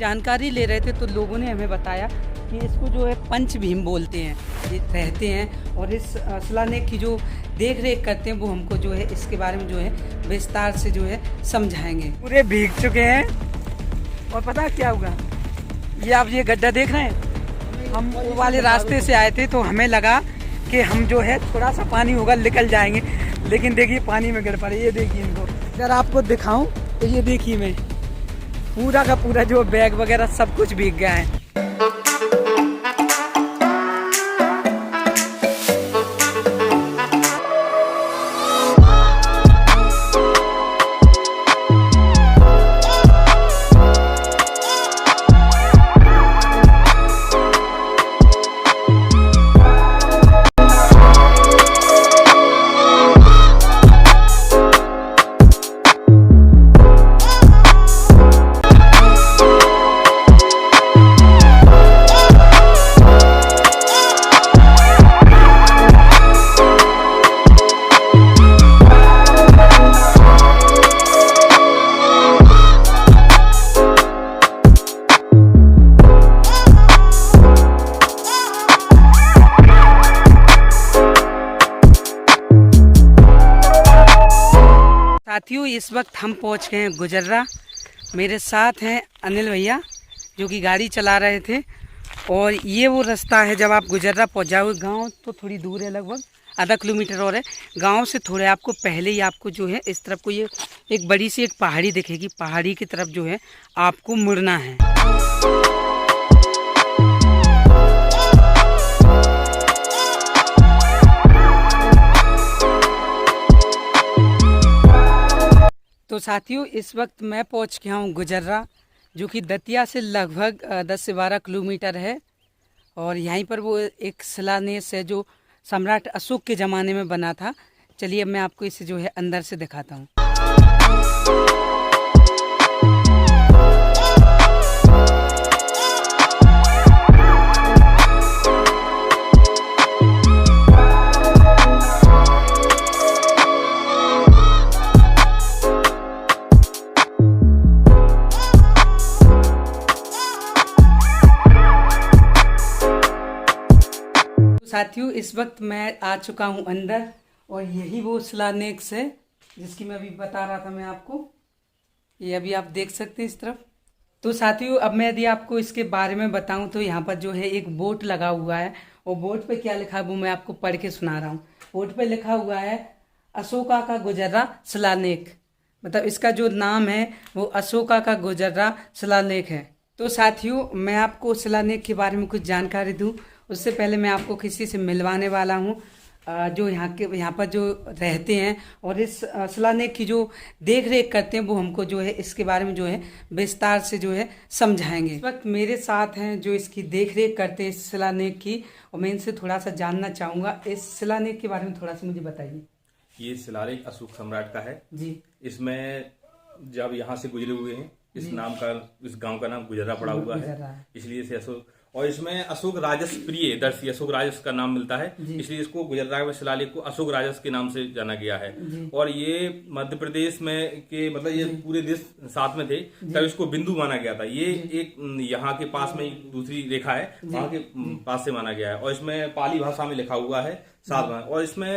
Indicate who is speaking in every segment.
Speaker 1: जानकारी ले रहे थे तो लोगों ने हमें बताया कि इसको जो है पंच भीम बोलते हैं, ये रहते हैं और इस शिलालेख की जो देख रेख करते हैं वो हमको जो है इसके बारे में जो है विस्तार से जो है समझाएंगे। पूरे भीग चुके हैं और पता क्या हुआ, ये आप ये गड्ढा देख रहे हैं, हम वो वाले रास्ते से आए थे तो हमें लगा कि हम जो है थोड़ा सा पानी होगा निकल जाएंगे, लेकिन देखिए पानी में गिर पड़े। ये देखिए इनको अगर आपको दिखाऊं तो ये देखिए मैं पूरा का पूरा जो बैग वगैरह सब कुछ भीग गया है। साथियों इस वक्त हम पहुंच गए हैं गुजर्रा। मेरे साथ हैं अनिल भैया जो कि गाड़ी चला रहे थे, और ये वो रास्ता है जब आप गुजर्रा पहुंच जाओगे। गांव तो थोड़ी दूर है, लगभग आधा किलोमीटर और है। गांव से थोड़े आपको पहले ही आपको जो है इस तरफ को ये एक बड़ी सी एक पहाड़ी दिखेगी, पहाड़ी की तरफ जो है आपको मुड़ना है। तो साथियों इस वक्त मैं पहुंच गया हूं गुजर्रा, जो कि दतिया से लगभग 10 से 12 किलोमीटर है। और यहीं पर वो एक शिलान्यास है जो सम्राट अशोक के ज़माने में बना था। चलिए अब मैं आपको इसे जो है अंदर से दिखाता हूं। साथियों इस वक्त मैं आ चुका हूं अंदर, और यही वो शिलान्यास है जिसकी मैं अभी बता रहा था मैं आपको। ये अभी आप देख सकते हैं इस तरफ। तो साथियों अब मैं यदि आपको इसके बारे में बताऊं तो यहाँ पर जो है एक बोर्ड लगा हुआ है, और बोर्ड पे क्या लिखा है वो मैं आपको पढ़ के सुना रहा हूँ। बोर्ड पे लिखा हुआ है अशोका का गुजर्रा शिलालेख, मतलब इसका जो नाम है वो अशोका का गुजर्रा शिलालेख है। तो साथियों मैं आपको शिलालेख के बारे में कुछ जानकारी दूं उससे पहले मैं आपको किसी से मिलवाने वाला हूं जो यहाँ पर जो रहते हैं और इस शिलालेख की जो देख रेख करते हैं वो हमको जो है इसके बारे में जो है विस्तार से जो है समझाएंगे। इस वक्त मेरे साथ हैं जो इसकी देख रेख करते हैं इस शिलालेख की, और मैं इनसे थोड़ा सा जानना चाहूँगा। इस शिलालेख के बारे में थोड़ा सा मुझे बताइए।
Speaker 2: ये शिलालेख अशोक सम्राट का है
Speaker 1: जी।
Speaker 2: इसमें जब यहाँ से गुजरे हुए हैं इस नाम का, इस गांव का नाम गुजर्रा पड़ा हुआ है, इसलिए इसे अशोक, और इसमें अशोक राजस प्रिय दर्शी अशोक राजस का नाम मिलता है, इसलिए इसको गुजर्रा में शिलालेख को अशोक राजस के नाम से जाना गया है। और ये मध्य प्रदेश में के मतलब ये पूरे देश साथ में थे तब इसको बिंदु माना गया था। ये एक यहाँ के पास में दूसरी रेखा है, वहां के पास से माना गया है, और इसमें पाली भाषा में लिखा हुआ है साथ में। और इसमें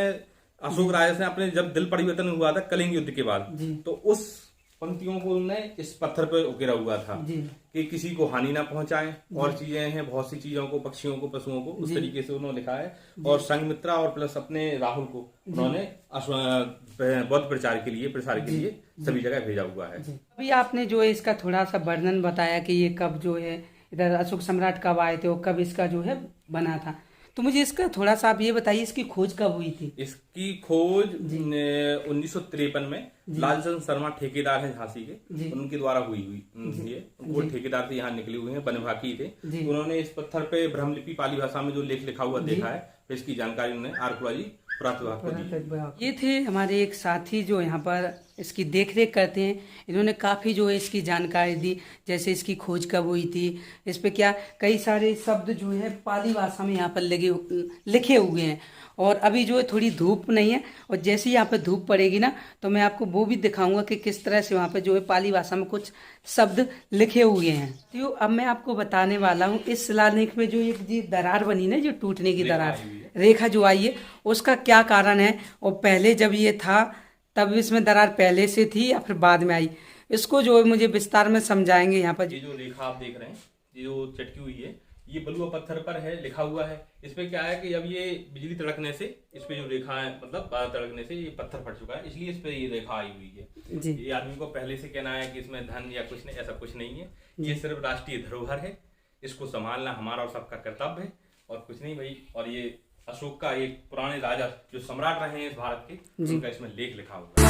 Speaker 2: अशोक राजस ने अपने जब दिल परिवर्तन हुआ था कलिंग युद्ध के बाद, तो उस पंक्तियों को उन्होंने इस पत्थर पर उकेरा हुआ था कि किसी को हानि ना पहुंचाएं, और चीजें हैं बहुत सी चीजों को, पक्षियों को, पशुओं को, उस तरीके से उन्होंने लिखा है। और संघमित्रा और प्लस अपने राहुल को उन्होंने बौद्ध प्रचार के लिए, प्रसार के लिए सभी जगह भेजा हुआ है।
Speaker 1: अभी आपने जो है इसका थोड़ा सा वर्णन बताया कि ये कब जो है इधर अशोक सम्राट कब आए थे और कब इसका जो है बना था, तो मुझे इसका थोड़ा सा आप ये बताइए इसकी खोज कब हुई थी।
Speaker 2: इसकी खोज 1953 में लालचंद शर्मा ठेकेदार हैं झांसी के, उनके द्वारा हुई ये वो ठेकेदार से यहाँ निकले हुए हैं, बनभाकी थे। उन्होंने इस पत्थर पे ब्रह्मलिपि पाली भाषा में जो लेख लिखा हुआ देखा है, इसकी जानकारी उन्होंने आर्कोलॉजी पुरातत्व विभाग को दी।
Speaker 1: ये थे हमारे एक साथी जो यहाँ पर इसकी देख रेख करते हैं। इन्होंने काफ़ी जो है इसकी जानकारी दी, जैसे इसकी खोज कब हुई थी, इस पे क्या कई सारे शब्द जो है पाली भाषा में यहाँ पर लिखे हुए हैं। और अभी जो है थोड़ी धूप नहीं है, और जैसे ही यहाँ पे धूप पड़ेगी ना तो मैं आपको वो भी दिखाऊंगा कि किस तरह से वहाँ पे जो है पाली भाषा में कुछ शब्द लिखे हुए हैं। तो अब मैं आपको बताने वाला हूँ इस शिलालेख में जो ये दरार बनी ना, जो टूटने की दरार रेखा जो आई है, उसका क्या कारण है, और पहले जब ये था तब इसमें दरार पहले से थी या फिर बाद में आई, इसको जो है मुझे विस्तार में समझाएंगे। यहाँ पर
Speaker 2: ये जो रेखा आप देख रहे हैं, ये जो चटकी हुई है, ये बलुआ पत्थर पर है, लिखा हुआ है। इसमें क्या है कि अब ये बिजली तड़कने से इस पे जो रेखा है, मतलब बादल तड़कने से ये पत्थर फट चुका है, इसलिए इस पे ये रेखा आई हुई है जी। ये आदमी को पहले से कहना है कि इसमें धन या कुछ नहीं, ऐसा कुछ नहीं है। ये सिर्फ राष्ट्रीय धरोहर है, इसको संभालना हमारा और सबका कर्तव्य है, और कुछ नहीं भाई। और ये अशोक का एक पुराने राजा जो सम्राट रहे हैं इस भारत के, उनका इसमें लेख लिखा हुआ है।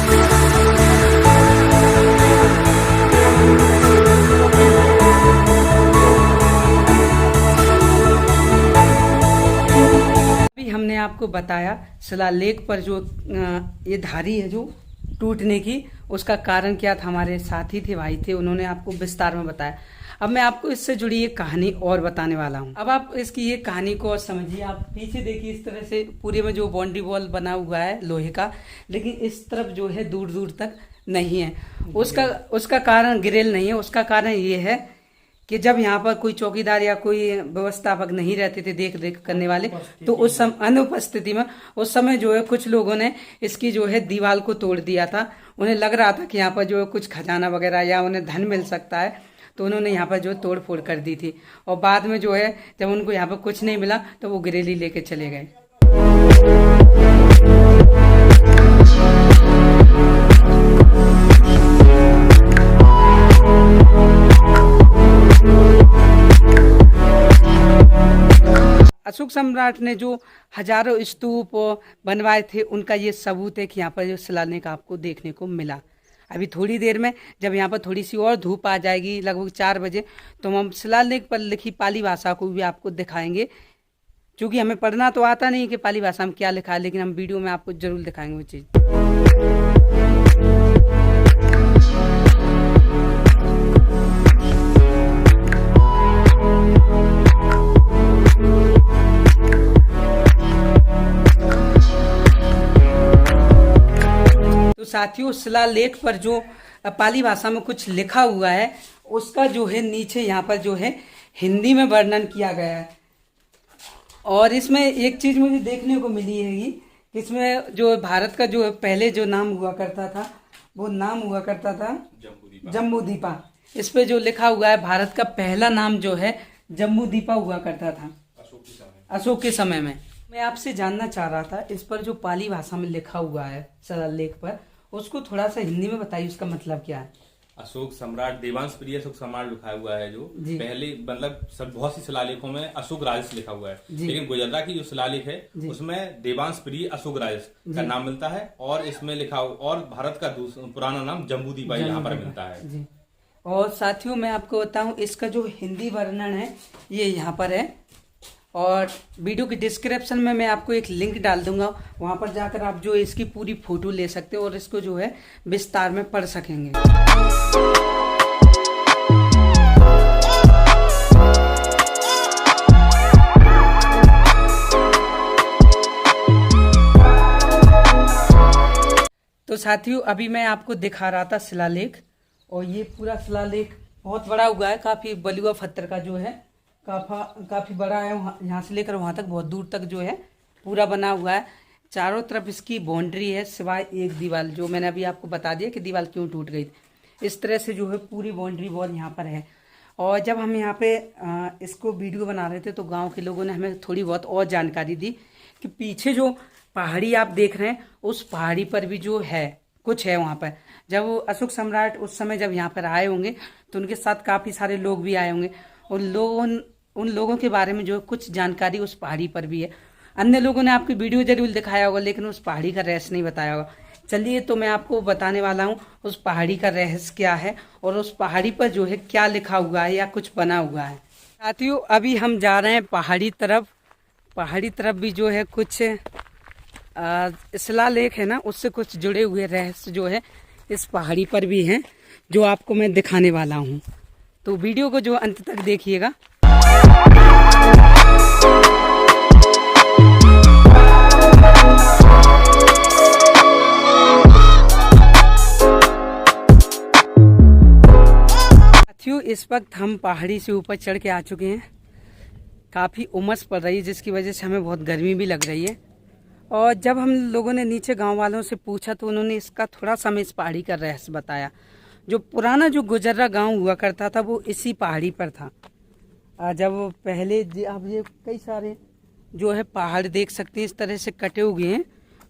Speaker 1: अभी हमने आपको बताया शिलालेख पर जो ये धारी है जो टूटने की, उसका कारण क्या था। हमारे साथी थे, भाई थे, उन्होंने आपको विस्तार में बताया। अब मैं आपको इससे जुड़ी एक कहानी और बताने वाला हूँ। अब आप इसकी ये कहानी को और समझिए। आप पीछे देखिए, इस तरह से पूरे में जो बाउंड्री वॉल बना हुआ है लोहे का, लेकिन इस तरफ जो है दूर दूर तक नहीं है। उसका कारण ग्रिल नहीं है। उसका कारण ये है कि जब यहाँ पर कोई चौकीदार या कोई व्यवस्थापक नहीं रहते थे, देख रेख करने वाले, तो उस अनुपस्थिति में उस समय जो है कुछ लोगों ने इसकी जो है दीवार को तोड़ दिया था। उन्हें लग रहा था कि यहाँ पर जो है कुछ खजाना वगैरह या उन्हें धन मिल सकता है, तो उन्होंने यहाँ पर जो तोड़ फोड़ कर दी थी। और बाद में जो है जब उनको यहाँ पर कुछ नहीं मिला तो वो गिरेली लेके चले गए। अशोक सम्राट ने जो हजारों स्तूप बनवाए थे, उनका ये सबूत है कि यहाँ पर जो शिलालेख आपको देखने को मिला। अभी थोड़ी देर में जब यहाँ पर थोड़ी सी और धूप आ जाएगी, लगभग 4 बजे, तो हम शिलालेख पर लिखी पाली भाषा को भी आपको दिखाएंगे। क्योंकि हमें पढ़ना तो आता नहीं कि पाली भाषा में क्या लिखा है, लेकिन हम वीडियो में आपको जरूर दिखाएंगे वो चीज़। साथियों, शिलालेख पर जो पाली भाषा में कुछ लिखा हुआ है, उसका जो है नीचे यहाँ पर जो है हिंदी में वर्णन किया गया है। और इसमें एक चीज मुझे देखने को मिली है कि इसमें जो भारत का जो पहले जो नाम हुआ करता था, वो नाम हुआ करता था जम्बूद्वीपा। इस पे जो लिखा हुआ है, भारत का पहला नाम जो है जम्बूद्वीपा हुआ करता था अशोक के समय में। मैं आपसे जानना चाह रहा था, इस पर जो पाली भाषा में लिखा हुआ है शिलालेख पर, उसको थोड़ा सा हिंदी में बताइए, उसका मतलब क्या है।
Speaker 2: अशोक सम्राट, देवांश प्रिय अशोक सम्राट लिखा हुआ है, जो पहले मतलब सब बहुत सी शिलालेखों में अशोक राजस लिखा हुआ है, लेकिन गुजरात की जो शिलालेख है उसमें देवांश प्रिय अशोक राजस का नाम मिलता है, और इसमें लिखा और भारत का पुराना नाम जम्बूद्वीपा यहाँ पर मिलता है।
Speaker 1: और साथियों, मैं आपको बताऊं, इसका जो हिंदी वर्णन है ये यहाँ पर है, और वीडियो के डिस्क्रिप्शन में मैं आपको एक लिंक डाल दूंगा, वहां पर जाकर आप जो इसकी पूरी फोटो ले सकते हो और इसको जो है विस्तार में पढ़ सकेंगे। तो साथियों, अभी मैं आपको दिखा रहा था शिलालेख, और ये पूरा शिलालेख बहुत बड़ा हुआ है, काफी बलुआ पत्थर का जो है काफी बड़ा है। यहाँ से लेकर वहां तक बहुत दूर तक जो है पूरा बना हुआ है। चारों तरफ इसकी बाउंड्री है, सिवाय एक दीवार, जो मैंने अभी आपको बता दिया कि दीवार क्यों टूट गई। इस तरह से जो है पूरी बाउंड्री वॉल यहाँ पर है। और जब हम यहाँ पे इसको वीडियो बना रहे थे, तो गांव के लोगों ने हमें थोड़ी बहुत और जानकारी दी कि पीछे जो पहाड़ी आप देख रहे हैं, उस पहाड़ी पर भी जो है कुछ है वहाँ पर। जब अशोक सम्राट उस समय जब यहाँ पर आए होंगे, तो उनके साथ काफ़ी सारे लोग भी आए होंगे, और उन लोगों के बारे में जो कुछ जानकारी उस पहाड़ी पर भी है। अन्य लोगों ने आपकी वीडियो जरूर दिखाया होगा, लेकिन उस पहाड़ी का रहस्य नहीं बताया होगा। चलिए, तो मैं आपको बताने वाला हूँ उस पहाड़ी का रहस्य क्या है, और उस पहाड़ी पर जो है क्या लिखा हुआ है या कुछ बना हुआ है। साथियों, अभी हम जा रहे हैं पहाड़ी तरफ। पहाड़ी तरफ भी जो है कुछ शिलालेख है ना, उससे कुछ जुड़े हुए रहस्य जो है इस पहाड़ी पर भी हैं जो आपको मैं दिखाने वाला हूँ, तो वीडियो को जो अंत तक देखिएगा। साथियों, इस वक्त हम पहाड़ी से ऊपर चढ़ के आ चुके हैं। काफ़ी उमस पड़ रही है जिसकी वजह से हमें बहुत गर्मी भी लग रही है। और जब हम लोगों ने नीचे गांव वालों से पूछा तो उन्होंने इसका थोड़ा सा हमें इस पहाड़ी का रहस्य बताया। जो पुराना जो गुजर्रा गांव हुआ करता था वो इसी पहाड़ी पर था। जब पहले आप ये कई सारे जो है पहाड़ देख सकते हैं, इस तरह से कटे हुए हैं,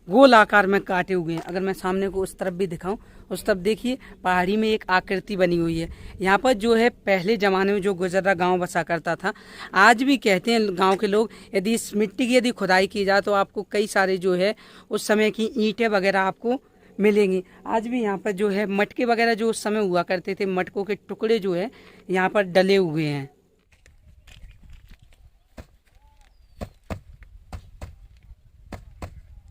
Speaker 1: गोल आकार में काटे हुए हैं। अगर मैं सामने को उस तरफ भी दिखाऊं, उस तरफ देखिए पहाड़ी में एक आकृति बनी हुई है। यहाँ पर जो है पहले ज़माने में जो गुजर्रा गांव बसा करता था, आज भी कहते हैं गांव के लोग, यदि इस मिट्टी की यदि खुदाई की जाए तो आपको कई सारे जो है उस समय की ईंटें वगैरह आपको मिलेंगी। आज भी यहाँ पर जो है मटके वगैरह जो उस समय हुआ करते थे, मटकों के टुकड़े जो है यहाँ पर डले हुए हैं।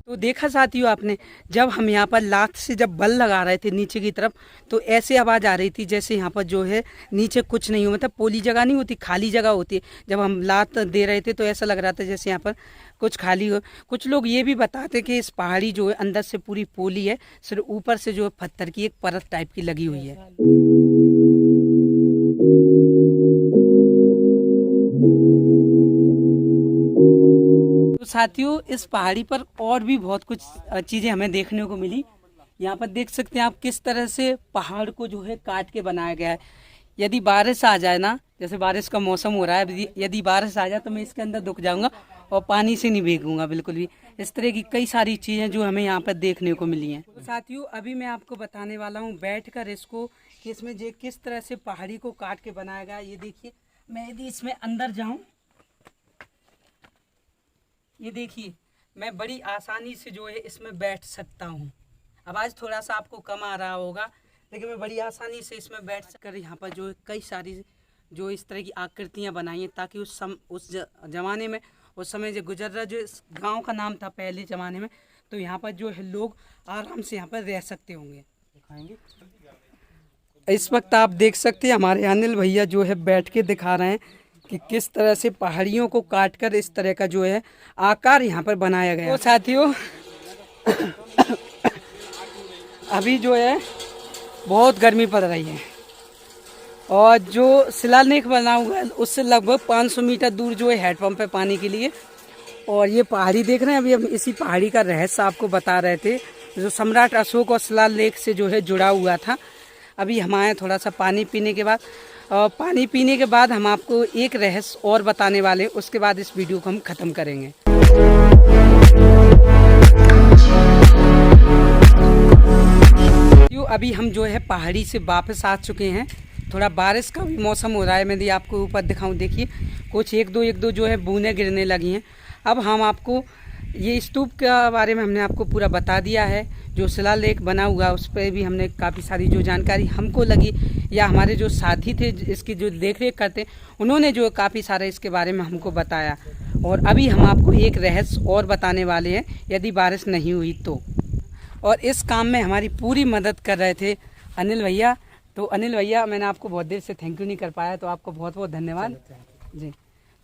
Speaker 1: तो देखा साथियों आपने, जब हम यहाँ पर लात से जब बल लगा रहे थे नीचे की तरफ, तो ऐसे आवाज़ आ रही थी जैसे यहाँ पर जो है नीचे कुछ नहीं हो, मतलब पोली जगह नहीं होती, खाली जगह होती है। जब हम लात दे रहे थे तो ऐसा लग रहा था जैसे यहाँ पर कुछ खाली हो। कुछ लोग ये भी बताते कि इस पहाड़ी जो है अंदर से पूरी पोली है, सिर्फ ऊपर से जो है पत्थर की एक परत टाइप की लगी हुई है। तो साथियों, इस पहाड़ी पर और भी बहुत कुछ चीज़ें हमें देखने को मिली। यहाँ पर देख सकते हैं आप किस तरह से पहाड़ को जो है काट के बनाया गया है। यदि बारिश आ जाए ना, जैसे बारिश का मौसम हो रहा है, यदि बारिश आ जाए तो मैं इसके अंदर दुख जाऊंगा और पानी से नहीं भीगूंगा बिल्कुल भी। इस तरह की कई सारी चीज़ें जो हमें यहाँ पर देखने को मिली हैं। तो साथियों, अभी मैं आपको बताने वाला हूँ बैठ कर इसको कि इसमें जो किस तरह से पहाड़ी को काट के बनाया गया। ये देखिए, मैं यदि इसमें अंदर जाऊँ, ये देखिए, मैं बड़ी आसानी से जो है इसमें बैठ सकता हूँ। आवाज़ थोड़ा सा आपको कम आ रहा होगा, लेकिन मैं बड़ी आसानी से इसमें बैठ कर यहाँ पर जो कई सारी जो इस तरह की आकृतियाँ बनाई हैं, ताकि उस ज़माने में, उस समय जो गुजर्रा जो इस गांव का नाम था पहले ज़माने में, तो यहाँ पर जो है लोग आराम से यहाँ पर रह सकते होंगे। दिखाएंगे। इस वक्त आप देख सकते हैं हमारे अनिल भैया जो है बैठ के दिखा रहे हैं कि किस तरह से पहाड़ियों को काटकर इस तरह का जो है आकार यहाँ पर बनाया गया है। तो साथियों, अभी जो है बहुत गर्मी पड़ रही है और जो शिलालेख बना हुआ है उससे लगभग 500 मीटर दूर जो है हैंडपंप है पानी के लिए। और ये पहाड़ी देख रहे हैं, अभी हम इसी पहाड़ी का रहस्य आपको बता रहे थे, जो सम्राट अशोक और शिलालेख से जो है जुड़ा हुआ था। अभी हम आए थोड़ा सा पानी पीने के बाद, और पानी पीने के बाद हम आपको एक रहस्य और बताने वाले, उसके बाद इस वीडियो को हम ख़त्म करेंगे। अभी हम जो है पहाड़ी से वापस आ चुके हैं। थोड़ा बारिश का भी मौसम हो रहा है। मैं आपको ऊपर दिखाऊं, देखिए कुछ एक दो जो है बूंदें गिरने लगी हैं। अब हम आपको ये स्तूप के बारे में हमने आपको पूरा बता दिया है। जो शिलालेख बना हुआ उस पर भी हमने काफ़ी सारी जो जानकारी हमको लगी, या हमारे जो साथी थे इसकी जो देख रेख करते, उन्होंने जो काफ़ी सारा इसके बारे में हमको बताया। और अभी हम आपको एक रहस्य और बताने वाले हैं, यदि बारिश नहीं हुई तो। और इस काम में हमारी पूरी मदद कर रहे थे अनिल भैया। तो अनिल भैया, मैंने आपको बहुत देर से थैंक यू नहीं कर पाया, तो आपको बहुत बहुत धन्यवाद जी।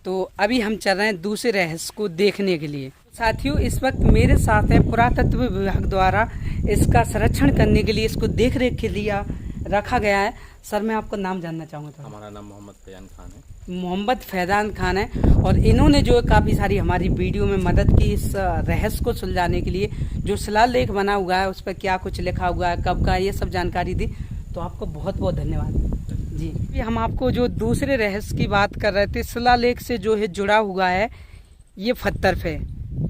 Speaker 1: तो अभी हम चल रहे हैं दूसरे रहस्य को देखने के लिए। साथियों, इस वक्त मेरे साथ है पुरातत्व विभाग द्वारा इसका संरक्षण करने के लिए, इसको देख रेख के लिए रखा गया है। सर, मैं आपका नाम जानना चाहूँगा।
Speaker 2: हमारा नाम मोहम्मद फैजान खान है।
Speaker 1: मोहम्मद फैजान खान है, और इन्होंने जो काफ़ी सारी हमारी वीडियो में मदद की इस रहस्य को सुलझाने के लिए। जो शिलालेख बना हुआ है उस पर क्या कुछ लिखा हुआ है, कब का, ये सब जानकारी दी। तो आपको बहुत बहुत धन्यवाद जी। हम आपको जो दूसरे रहस्य की बात कर रहे थे, शिलालेख से जो है जुड़ा हुआ है ये पत्थर पे।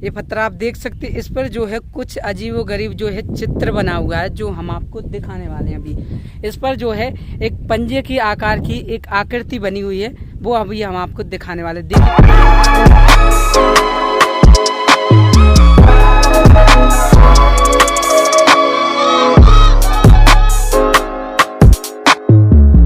Speaker 1: ये पत्थर आप देख सकते हैं, इस पर जो है कुछ अजीबो गरीब जो है चित्र बना हुआ है, जो हम आपको दिखाने वाले हैं अभी। इस पर जो है एक पंजे की आकार की एक आकृति बनी हुई है, वो अभी हम आपको दिखाने वाले। देखिए,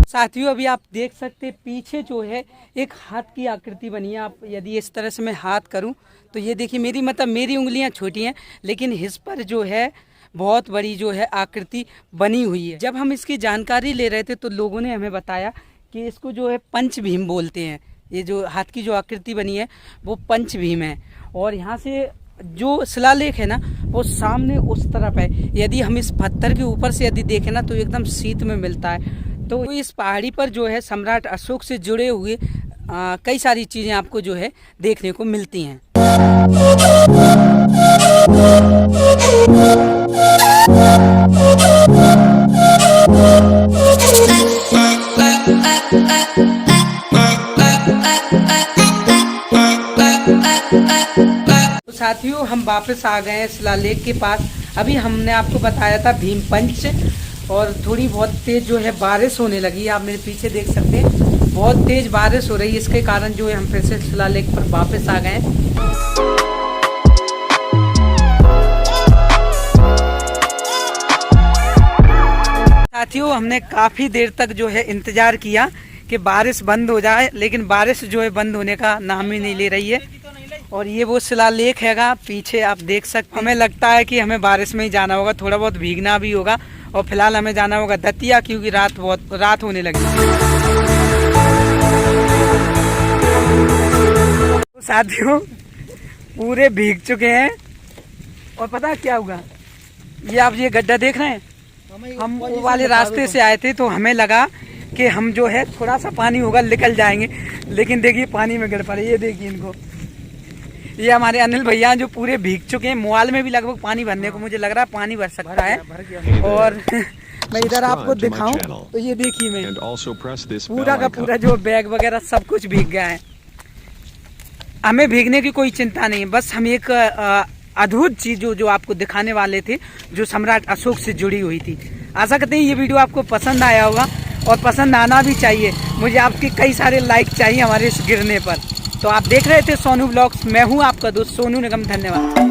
Speaker 1: साथियों, अभी आप देख सकते हैं पीछे जो है एक हाथ की आकृति बनी है। आप यदि इस तरह से मैं हाथ करूं तो ये देखिए, मेरी उंगलियां छोटी हैं, लेकिन इस पर जो है बहुत बड़ी जो है आकृति बनी हुई है। जब हम इसकी जानकारी ले रहे थे तो लोगों ने हमें बताया कि इसको जो है पंच भीम बोलते हैं। ये जो हाथ की जो आकृति बनी है वो पंच भीम है। और यहाँ से जो शिलालेख है ना वो सामने उस तरफ है। यदि हम इस पत्थर के ऊपर से यदि देखें ना तो एकदम शीत में मिलता है। तो इस पहाड़ी पर जो है सम्राट अशोक से जुड़े हुए कई सारी चीज़ें आपको जो है देखने को मिलती हैं। तो साथियों हम वापस आ गए हैं शिलालेख के पास। अभी हमने आपको बताया था भीम पंच, और थोड़ी बहुत तेज जो है बारिश होने लगी। आप मेरे पीछे देख सकते हैं बहुत तेज बारिश हो रही है। इसके कारण जो है हम फिर से शिलालेख पर वापस आ गए। साथियों हमने काफी देर तक जो है इंतजार किया कि बारिश बंद हो जाए, लेकिन बारिश जो है बंद होने का नाम ही नहीं ले रही है। और ये वो शिलालेख हैगा, पीछे आप देख सकते। हमें लगता है कि हमें बारिश में ही जाना होगा, थोड़ा बहुत भीगना भी होगा। और फिलहाल हमें जाना होगा दतिया, क्योंकि रात होने लगी। तो साथियों पूरे भीग चुके हैं। और पता क्या हुआ, ये आप ये गड्ढा देख रहे हैं, हम वो वाले रास्ते से आए थे तो हमें लगा कि हम जो है थोड़ा सा पानी होगा निकल जाएंगे, लेकिन देखिए पानी में गिर पड़े। ये देखिए इनको, ये हमारे अनिल भैया जो पूरे भीग चुके हैं। मोबाइल में भी लगभग पानी भरने को मुझे लग रहा है पानी भर सकता है। और मैं इधर आपको दिखाऊं तो ये देखिए मैं पूरा का पूरा जो बैग वगैरह सब कुछ भीग गया है। हमें भीगने की कोई चिंता नहीं है, बस हम एक अद्भुत चीज जो आपको दिखाने वाले थे जो सम्राट अशोक से जुड़ी हुई थी। आशा करते हैं ये वीडियो आपको पसंद आया होगा, और पसंद आना भी चाहिए। मुझे आपके कई सारे लाइक चाहिए हमारे इस गिरने पर। तो आप देख रहे थे सोनू ब्लॉग्स, मैं हूं आपका दोस्त सोनू निगम। धन्यवाद।